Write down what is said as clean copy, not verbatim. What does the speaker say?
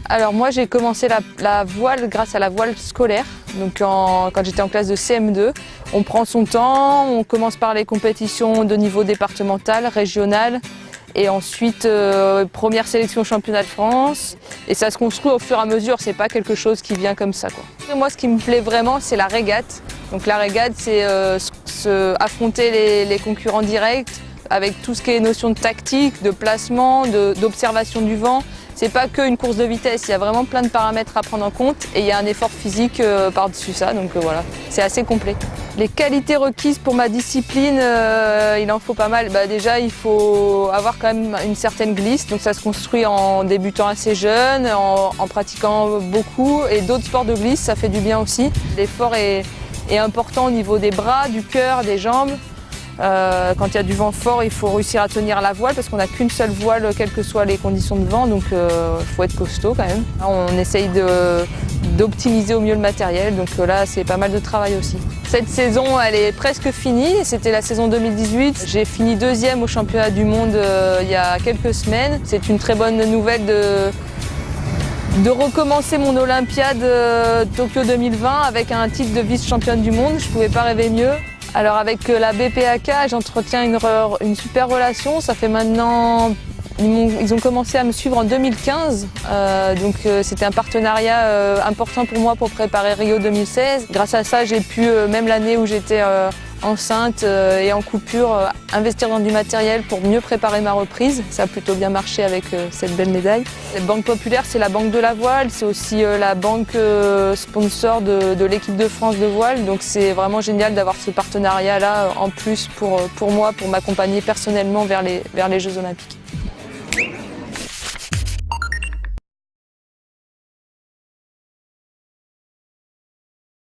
Alors moi j'ai commencé la voile grâce à la voile scolaire, donc quand j'étais en classe de CM2. On prend son temps, on commence par les compétitions de niveau départemental, régional et ensuite première sélection championnat de France et ça se construit au fur et à mesure, c'est pas quelque chose qui vient comme ça, quoi. Et moi ce qui me plaît vraiment c'est la régate, donc la régate c'est affronter les concurrents directs avec tout ce qui est notion de tactique, de placement, d'observation du vent. C'est pas qu'une course de vitesse, il y a vraiment plein de paramètres à prendre en compte et il y a un effort physique par-dessus ça, donc voilà, c'est assez complet. Les qualités requises pour ma discipline, il en faut pas mal. Déjà, il faut avoir quand même une certaine glisse, donc ça se construit en débutant assez jeune, en pratiquant beaucoup et d'autres sports de glisse, ça fait du bien aussi. L'effort est important au niveau des bras, du cœur, des jambes. Quand il y a du vent fort, il faut réussir à tenir la voile parce qu'on n'a qu'une seule voile, quelles que soient les conditions de vent, donc il faut être costaud quand même. On essaye d'optimiser au mieux le matériel, donc là c'est pas mal de travail aussi. Cette saison elle est presque finie, c'était la saison 2018. J'ai fini deuxième au championnat du monde il y a quelques semaines. C'est une très bonne nouvelle de recommencer mon Olympiade Tokyo 2020 avec un titre de vice-championne du monde, je ne pouvais pas rêver mieux. Alors avec la BPAK, j'entretiens une super relation. Ça fait maintenant, ils ont commencé à me suivre en 2015, donc c'était un partenariat important pour moi pour préparer Rio 2016. Grâce à ça, j'ai pu, même l'année où j'étais enceinte et en coupure, investir dans du matériel pour mieux préparer ma reprise. Ça a plutôt bien marché avec cette belle médaille. La Banque Populaire, c'est la banque de la voile, c'est aussi la banque sponsor de l'équipe de France de voile. Donc c'est vraiment génial d'avoir ce partenariat-là en plus pour moi, pour m'accompagner personnellement vers les Jeux Olympiques.